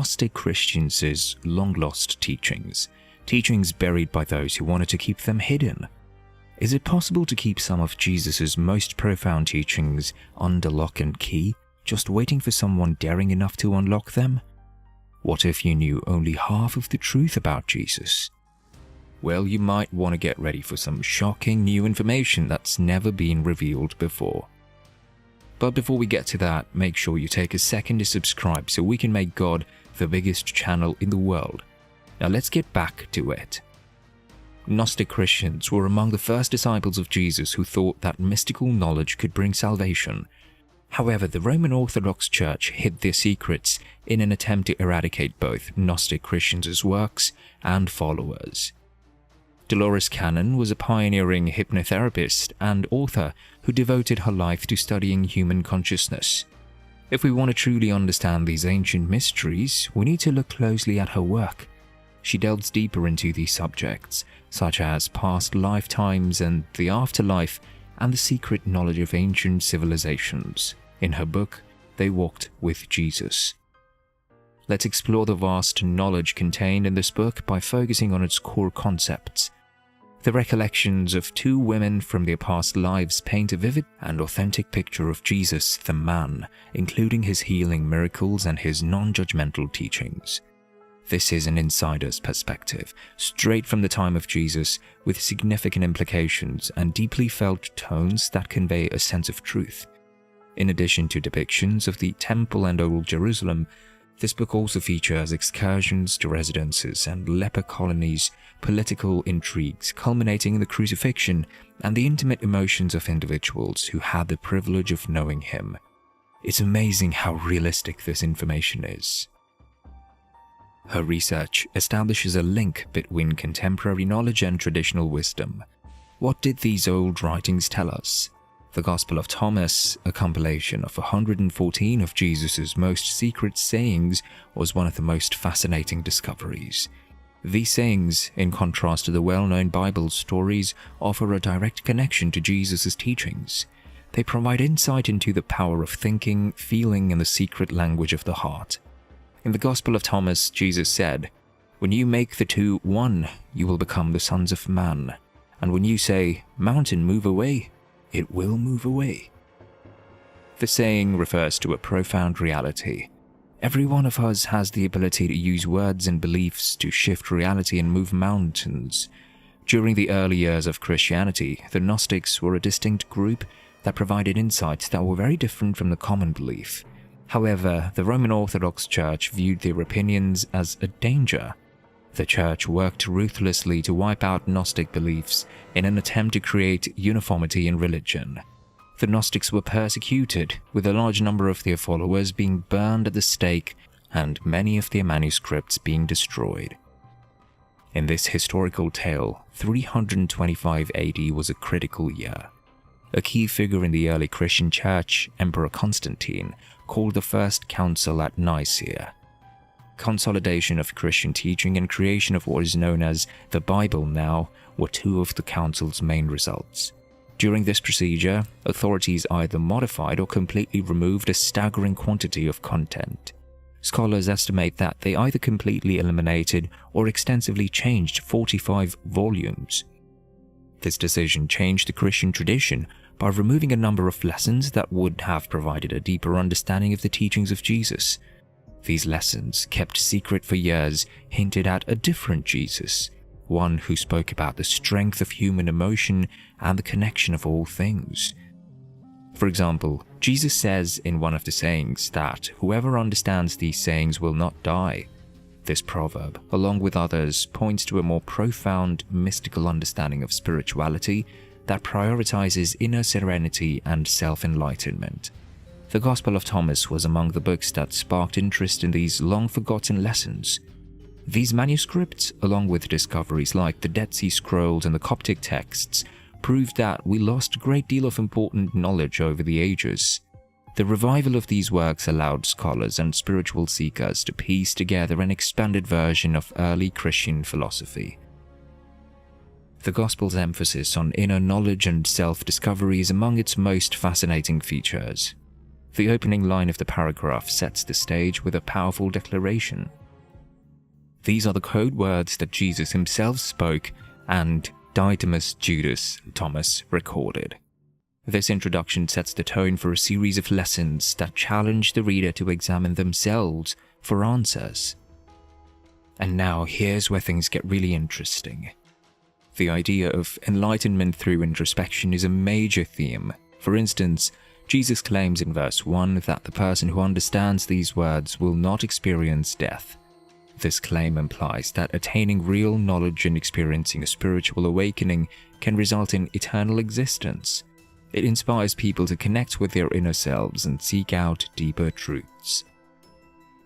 Gnostic Christians' long-lost teachings, teachings buried by those who wanted to keep them hidden. Is it possible to keep some of Jesus' most profound teachings under lock and key, just waiting for someone daring enough to unlock them? What if you knew only half of the truth about Jesus? Well, you might want to get ready for some shocking new information that's never been revealed before. But before we get to that, make sure you take a second to subscribe so we can make God the biggest channel in the world. Now let's get back to it. Gnostic Christians were among the first disciples of Jesus who thought that mystical knowledge could bring salvation. However, the Roman Orthodox Church hid their secrets in an attempt to eradicate both Gnostic Christians' works and followers. Dolores Cannon was a pioneering hypnotherapist and author who devoted her life to studying human consciousness. If we want to truly understand these ancient mysteries, we need to look closely at her work. She delves deeper into these subjects, such as past lifetimes and the afterlife, and the secret knowledge of ancient civilizations. In her book, They Walked with Jesus. Let's explore the vast knowledge contained in this book by focusing on its core concepts. The recollections of two women from their past lives paint a vivid and authentic picture of Jesus, the man, including his healing miracles and his non-judgmental teachings. This is an insider's perspective, straight from the time of Jesus, with significant implications and deeply felt tones that convey a sense of truth. In addition to depictions of the Temple and Old Jerusalem, this book also features excursions to residences and leper colonies, political intrigues culminating in the crucifixion, and the intimate emotions of individuals who had the privilege of knowing him. It's amazing how realistic this information is. Her research establishes a link between contemporary knowledge and traditional wisdom. What did these old writings tell us? The Gospel of Thomas, a compilation of 114 of Jesus' most secret sayings, was one of the most fascinating discoveries. These sayings, in contrast to the well-known Bible stories, offer a direct connection to Jesus' teachings. They provide insight into the power of thinking, feeling, and the secret language of the heart. In the Gospel of Thomas, Jesus said, "When you make the two one, you will become the sons of man. And when you say, 'Mountain, move away,' it will move away." The saying refers to a profound reality. Every one of us has the ability to use words and beliefs to shift reality and move mountains. During the early years of Christianity, the Gnostics were a distinct group that provided insights that were very different from the common belief. However, the Roman Orthodox Church viewed their opinions as a danger. The Church worked ruthlessly to wipe out Gnostic beliefs in an attempt to create uniformity in religion. The Gnostics were persecuted, with a large number of their followers being burned at the stake and many of their manuscripts being destroyed. In this historical tale, 325 AD was a critical year. A key figure in the early Christian Church, Emperor Constantine, called the First Council at Nicaea. Consolidation of Christian teaching and creation of what is known as the Bible now were two of the council's main results. During this procedure, authorities either modified or completely removed a staggering quantity of content. Scholars estimate that they either completely eliminated or extensively changed 45 volumes. This decision changed the Christian tradition by removing a number of lessons that would have provided a deeper understanding of the teachings of Jesus. These lessons, kept secret for years, hinted at a different Jesus, one who spoke about the strength of human emotion and the connection of all things. For example, Jesus says in one of the sayings that whoever understands these sayings will not die. This proverb, along with others, points to a more profound, mystical understanding of spirituality that prioritizes inner serenity and self-enlightenment. The Gospel of Thomas was among the books that sparked interest in these long-forgotten lessons. These manuscripts, along with discoveries like the Dead Sea Scrolls and the Coptic texts, proved that we lost a great deal of important knowledge over the ages. The revival of these works allowed scholars and spiritual seekers to piece together an expanded version of early Christian philosophy. The Gospel's emphasis on inner knowledge and self-discovery is among its most fascinating features. The opening line of the paragraph sets the stage with a powerful declaration. These are the code words that Jesus himself spoke and Didymus Judas Thomas recorded. This introduction sets the tone for a series of lessons that challenge the reader to examine themselves for answers. And now here's where things get really interesting. The idea of enlightenment through introspection is a major theme. For instance, Jesus claims in verse 1 that the person who understands these words will not experience death. This claim implies that attaining real knowledge and experiencing a spiritual awakening can result in eternal existence. It inspires people to connect with their inner selves and seek out deeper truths.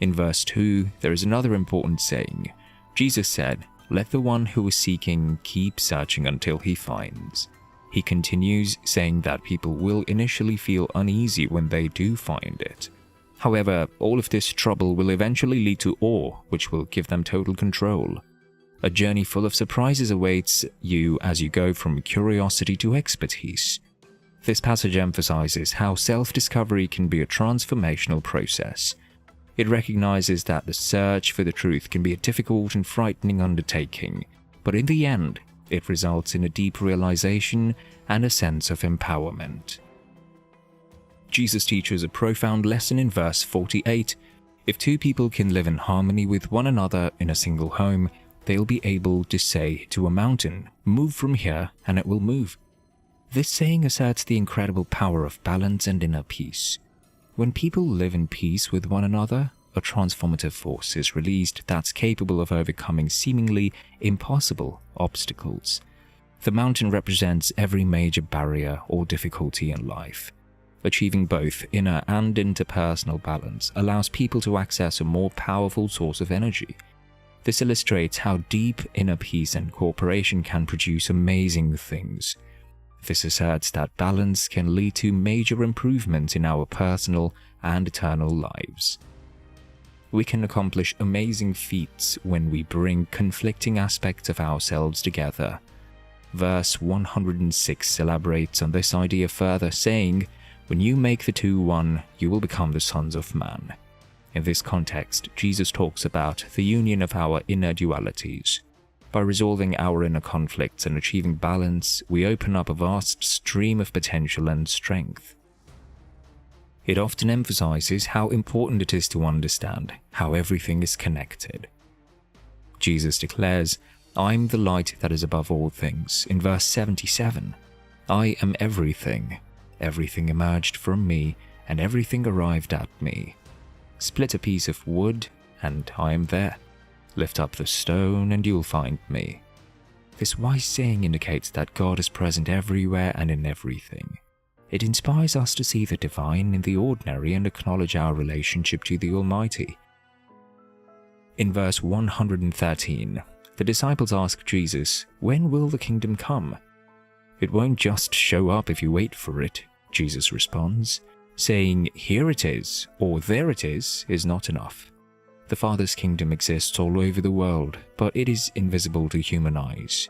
In verse 2, there is another important saying. Jesus said, "Let the one who is seeking keep searching until he finds." He continues saying that people will initially feel uneasy when they do find it. However, all of this trouble will eventually lead to awe, which will give them total control. A journey full of surprises awaits you as you go from curiosity to expertise. This passage emphasizes how self-discovery can be a transformational process. It recognizes that the search for the truth can be a difficult and frightening undertaking, but in the end, it results in a deep realization and a sense of empowerment. Jesus teaches a profound lesson in verse 48. If two people can live in harmony with one another in a single home, they'll be able to say to a mountain, "Move from here," and it will move. This saying asserts the incredible power of balance and inner peace. When people live in peace with one another, a transformative force is released that's capable of overcoming seemingly impossible obstacles. The mountain represents every major barrier or difficulty in life. Achieving both inner and interpersonal balance allows people to access a more powerful source of energy. This illustrates how deep inner peace and cooperation can produce amazing things. This asserts that balance can lead to major improvements in our personal and eternal lives. We can accomplish amazing feats when we bring conflicting aspects of ourselves together. Verse 106 elaborates on this idea further, saying, "When you make the two one, you will become the sons of man." In this context, Jesus talks about the union of our inner dualities. By resolving our inner conflicts and achieving balance, we open up a vast stream of potential and strength. It often emphasizes how important it is to understand how everything is connected. Jesus declares, "I'm the light that is above all things." In verse 77, "I am everything. Everything emerged from me, and everything arrived at me. Split a piece of wood, and I am there. Lift up the stone, and you'll find me." This wise saying indicates that God is present everywhere and in everything. It inspires us to see the divine in the ordinary and acknowledge our relationship to the Almighty. In verse 113, the disciples ask Jesus, "When will the kingdom come?" "It won't just show up if you wait for it," Jesus responds, saying, "Here it is," or "There it is not enough. The Father's kingdom exists all over the world, but it is invisible to human eyes.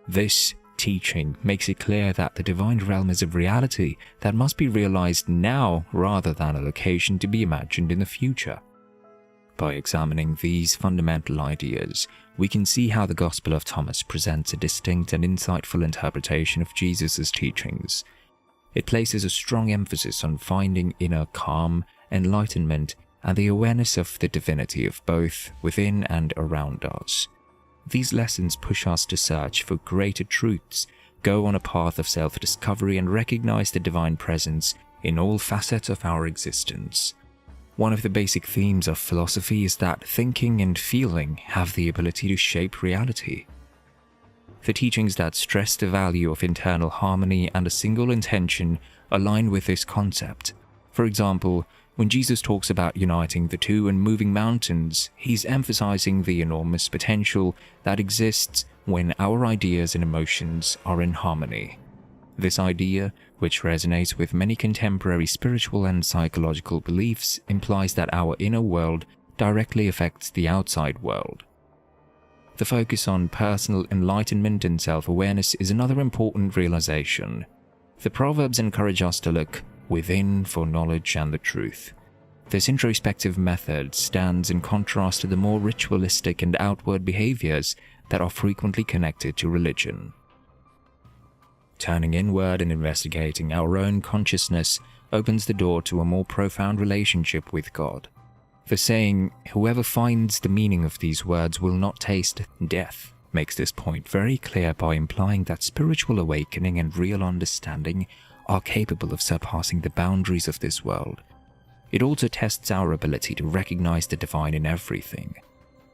This teaching makes it clear that the divine realm is a reality that must be realized now rather than a location to be imagined in the future. By examining these fundamental ideas, we can see how the Gospel of Thomas presents a distinct and insightful interpretation of Jesus' teachings. It places a strong emphasis on finding inner calm, enlightenment, and the awareness of the divinity of both within and around us. These lessons push us to search for greater truths, go on a path of self-discovery, and recognize the divine presence in all facets of our existence. One of the basic themes of philosophy is that thinking and feeling have the ability to shape reality. The teachings that stress the value of internal harmony and a single intention align with this concept. For example, when Jesus talks about uniting the two and moving mountains, he's emphasizing the enormous potential that exists when our ideas and emotions are in harmony. This idea, which resonates with many contemporary spiritual and psychological beliefs, implies that our inner world directly affects the outside world. The focus on personal enlightenment and self-awareness is another important realization. The Proverbs encourage us to look within for knowledge and the truth. This introspective method stands in contrast to the more ritualistic and outward behaviors that are frequently connected to religion. Turning inward and investigating our own consciousness opens the door to a more profound relationship with God. The saying, "Whoever finds the meaning of these words will not taste death," makes this point very clear by implying that spiritual awakening and real understanding are capable of surpassing the boundaries of this world. It also tests our ability to recognize the divine in everything.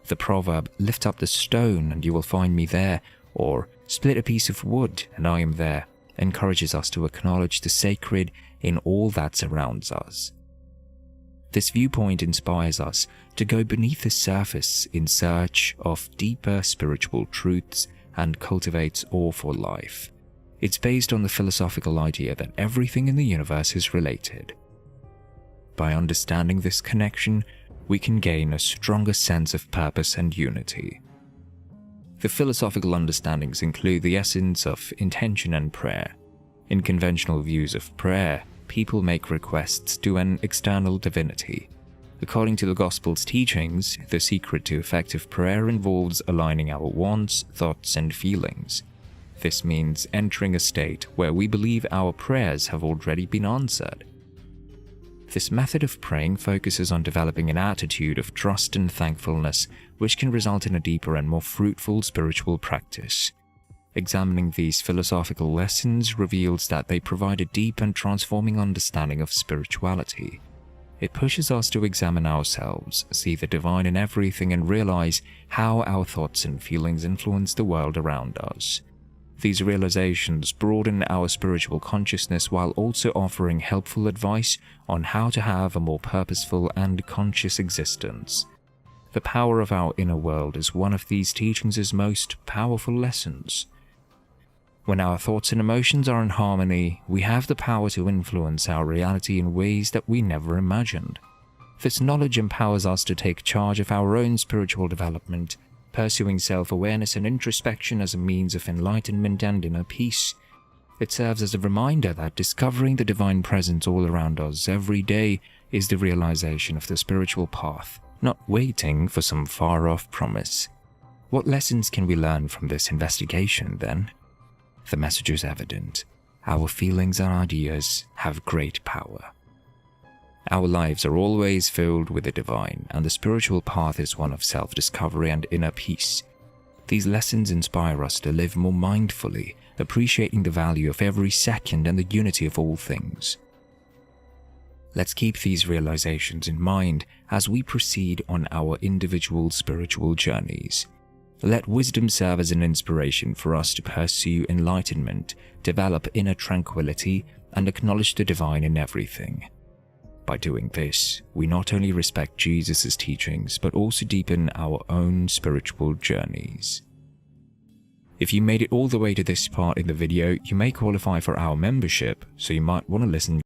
The proverb, "Lift up the stone and you will find me there," or "Split a piece of wood and I am there," encourages us to acknowledge the sacred in all that surrounds us. This viewpoint inspires us to go beneath the surface in search of deeper spiritual truths and cultivates awe for life. It's based on the philosophical idea that everything in the universe is related. By understanding this connection, we can gain a stronger sense of purpose and unity. The philosophical understandings include the essence of intention and prayer. In conventional views of prayer, people make requests to an external divinity. According to the Gospel's teachings, the secret to effective prayer involves aligning our wants, thoughts, and feelings. This means entering a state where we believe our prayers have already been answered. This method of praying focuses on developing an attitude of trust and thankfulness, which can result in a deeper and more fruitful spiritual practice. Examining these philosophical lessons reveals that they provide a deep and transforming understanding of spirituality. It pushes us to examine ourselves, see the divine in everything, and realize how our thoughts and feelings influence the world around us. These realizations broaden our spiritual consciousness while also offering helpful advice on how to have a more purposeful and conscious existence. The power of our inner world is one of these teachings' most powerful lessons. When our thoughts and emotions are in harmony, we have the power to influence our reality in ways that we never imagined. This knowledge empowers us to take charge of our own spiritual development, pursuing self-awareness and introspection as a means of enlightenment and inner peace. It serves as a reminder that discovering the divine presence all around us every day is the realization of the spiritual path, not waiting for some far-off promise. What lessons can we learn from this investigation, then? The message is evident. Our feelings and ideas have great power. Our lives are always filled with the divine, and the spiritual path is one of self-discovery and inner peace. These lessons inspire us to live more mindfully, appreciating the value of every second and the unity of all things. Let's keep these realizations in mind as we proceed on our individual spiritual journeys. Let wisdom serve as an inspiration for us to pursue enlightenment, develop inner tranquility, and acknowledge the divine in everything. By doing this, we not only respect Jesus' teachings, but also deepen our own spiritual journeys. If you made it all the way to this part in the video, you may qualify for our membership, so you might want to listen